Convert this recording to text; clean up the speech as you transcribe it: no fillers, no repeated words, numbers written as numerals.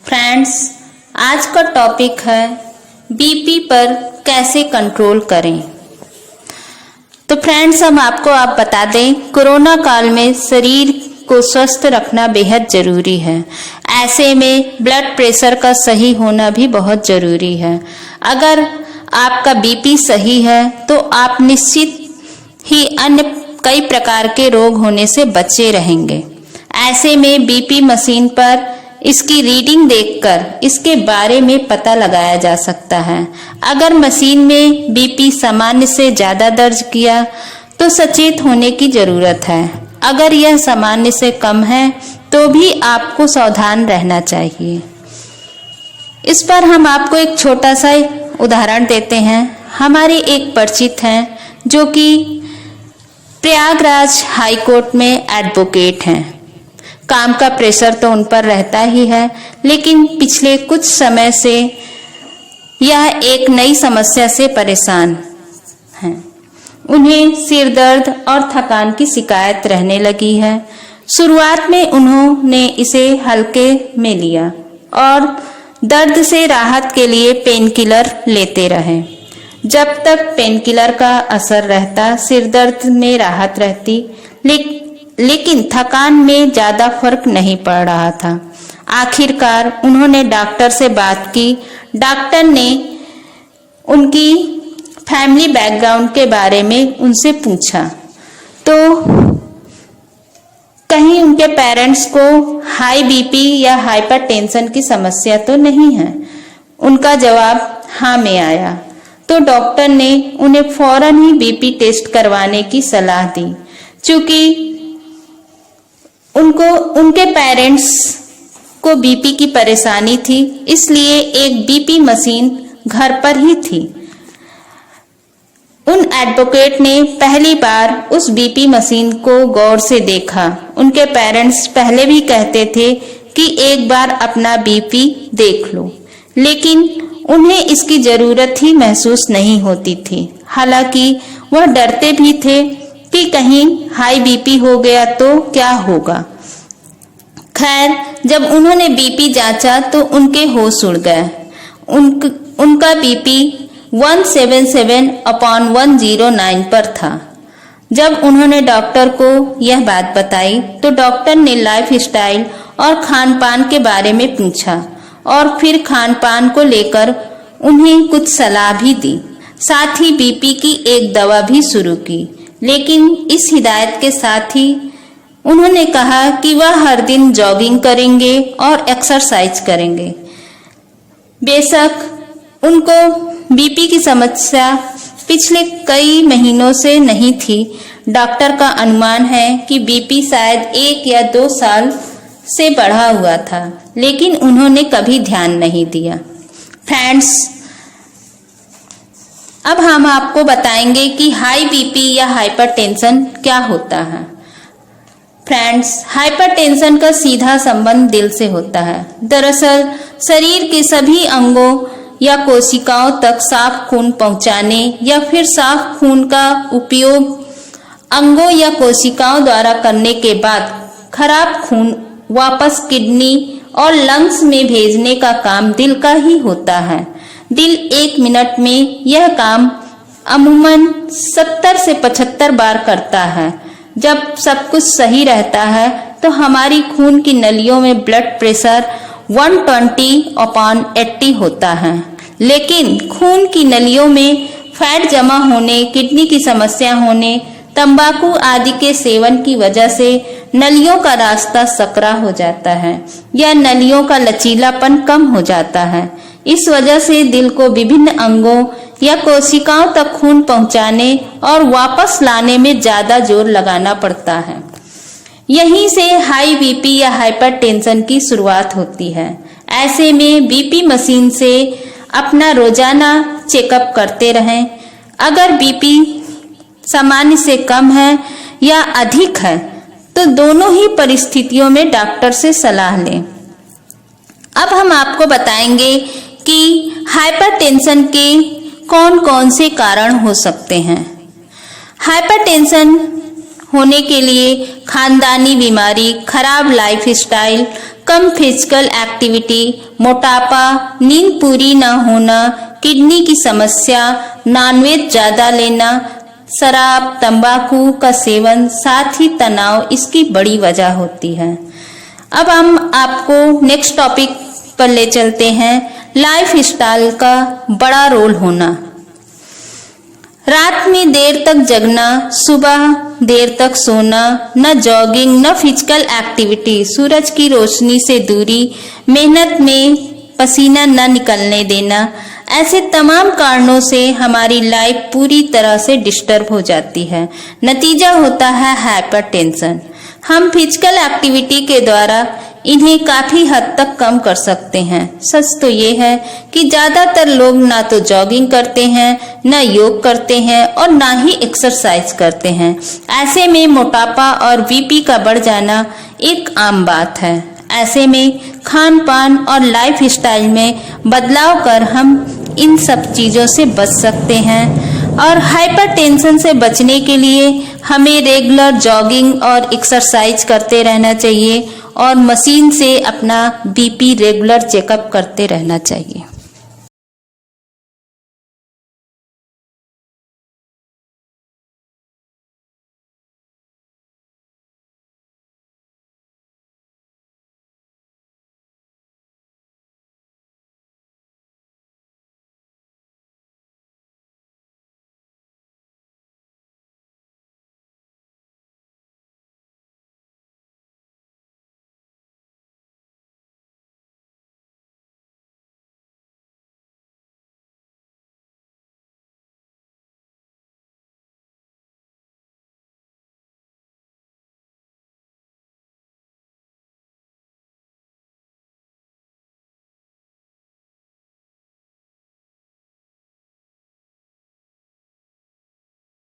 Friends, आज का topic है बीपी पर कैसे कंट्रोल करें। तो फ्रेंड्स, हम आपको बता दें, कोरोना काल में शरीर को स्वस्थ रखना बेहद जरूरी है। ऐसे में ब्लड प्रेशर का सही होना भी बहुत जरूरी है। अगर आपका बीपी सही है तो आप निश्चित ही अन्य कई प्रकार के रोग होने से बचे रहेंगे। ऐसे में बीपी मशीन पर इसकी रीडिंग देखकर इसके बारे में पता लगाया जा सकता है। अगर मशीन में बीपी सामान्य से ज्यादा दर्ज किया तो सचेत होने की जरूरत है। अगर यह सामान्य से कम है तो भी आपको सावधान रहना चाहिए। इस पर हम आपको एक छोटा सा उदाहरण देते हैं। हमारे एक परिचित हैं जो कि प्रयागराज हाई कोर्ट में एडवोकेट हैं। काम का प्रेशर तो उन पर रहता ही है, लेकिन पिछले कुछ समय से यह एक नई समस्या से परेशान हैं। उन्हें सिर दर्द और थकान की शिकायत रहने लगी है। शुरुआत में उन्होंने इसे हल्के में लिया और दर्द से राहत के लिए पेन किलर लेते रहे। जब तक पेन किलर का असर रहता, सिर दर्द में राहत रहती, लेकिन थकान में ज्यादा फर्क नहीं पड़ रहा था। आखिरकार उन्होंने डॉक्टर से बात की। डॉक्टर ने उनकी फैमिली बैकग्राउंड के बारे में उनसे पूछा तो कहीं उनके पेरेंट्स को हाई बीपी या हाइपरटेंशन की समस्या तो नहीं है। उनका जवाब हाँ में आया। तो डॉक्टर ने उन्हें फौरन ही बीपी टेस्ट करवाने की सलाह दी। चूंकि उनके पेरेंट्स को बीपी की परेशानी थी, इसलिए एक बीपी मशीन घर पर ही थी। उन एडवोकेट ने पहली बार उस बीपी मशीन को गौर से देखा। उनके पेरेंट्स पहले भी कहते थे कि एक बार अपना बीपी देख लो, लेकिन उन्हें इसकी जरूरत ही महसूस नहीं होती थी। हालांकि वह डरते भी थे कि कहीं हाई बीपी हो गया तो क्या होगा। खैर, जब उन्होंने बीपी जांचा तो उनके होश उड़ गए। उनका बीपी 177/109 पर था। जब उन्होंने डॉक्टर को यह बात बताई तो डॉक्टर ने लाइफ स्टाइल और खान पान के बारे में पूछा और फिर खान पान को लेकर उन्हें कुछ सलाह भी दी। साथ ही बीपी की एक दवा भी शुरू की, लेकिन इस हिदायत के साथ ही उन्होंने कहा कि वह हर दिन जॉगिंग करेंगे और एक्सरसाइज करेंगे। बेशक उनको बीपी की समस्या पिछले कई महीनों से नहीं थी। डॉक्टर का अनुमान है कि बीपी शायद 1 या 2 साल से बढ़ा हुआ था, लेकिन उन्होंने कभी ध्यान नहीं दिया। फ्रेंड्स, अब हम आपको बताएंगे कि हाई बीपी या हाइपरटेंशन क्या होता है। फ्रेंड्स, हाइपरटेंशन का सीधा संबंध दिल से होता है। दरअसल शरीर के सभी अंगों या कोशिकाओं तक साफ खून पहुंचाने या फिर साफ खून का उपयोग अंगों या कोशिकाओं द्वारा करने के बाद खराब खून वापस किडनी और लंग्स में भेजने का काम दिल का ही होता है। दिल 1 मिनट में यह काम अमूमन 70 से 75 बार करता है। जब सब कुछ सही रहता है तो हमारी खून की नलियों में ब्लड प्रेशर 120/80 होता है, लेकिन खून की नलियों में फैट जमा होने, किडनी की समस्या होने, तंबाकू आदि के सेवन की वजह से नलियों का रास्ता सकरा हो जाता है या नलियों का लचीलापन कम हो जाता है। इस वजह से दिल को विभिन्न अंगों या कोशिकाओं तक खून पहुंचाने और वापस लाने में ज्यादा जोर लगाना पड़ता है। यहीं से हाई बीपी या हाइपरटेंशन की शुरुआत होती है। ऐसे में बीपी मशीन से अपना रोजाना चेकअप करते रहें। अगर बीपी सामान्य से कम है या अधिक है तो दोनों ही परिस्थितियों में डॉक्टर से सलाह लें। अब हम आपको बताएंगे कि हाइपरटेंशन के कौन कौन से कारण हो सकते हैं। हाइपरटेंशन होने के लिए खानदानी बीमारी, खराब लाइफस्टाइल, कम फिजिकल एक्टिविटी, मोटापा, नींद पूरी न होना, किडनी की समस्या, नॉनवेज ज्यादा लेना, शराब, तंबाकू का सेवन, साथ ही तनाव इसकी बड़ी वजह होती है। अब हम आपको नेक्स्ट टॉपिक पर ले चलते हैं, लाइफस्टाइल का बड़ा रोल होना। रात में देर तक जगना, सुबह देर तक सोना, न जॉगिंग न फिजिकल एक्टिविटी, सूरज की रोशनी से दूरी, मेहनत में पसीना न निकलने देना, ऐसे तमाम कारणों से हमारी लाइफ पूरी तरह से डिस्टर्ब हो जाती है। नतीजा होता है हाइपरटेंशन। हम फिजिकल एक्टिविटी के द्वारा इन्हें काफी हद तक कम कर सकते हैं। सच तो ये है कि ज्यादातर लोग ना तो जॉगिंग करते हैं, न योग करते हैं और ना ही एक्सरसाइज करते हैं। ऐसे में मोटापा और बीपी का बढ़ जाना एक आम बात है। ऐसे में खान पान और लाइफ स्टाइल में बदलाव कर हम इन सब चीजों से बच सकते हैं। और हाइपरटेंशन से बचने के लिए हमें रेगुलर जॉगिंग और एक्सरसाइज करते रहना चाहिए और मशीन से अपना बीपी रेगुलर चेकअप करते रहना चाहिए।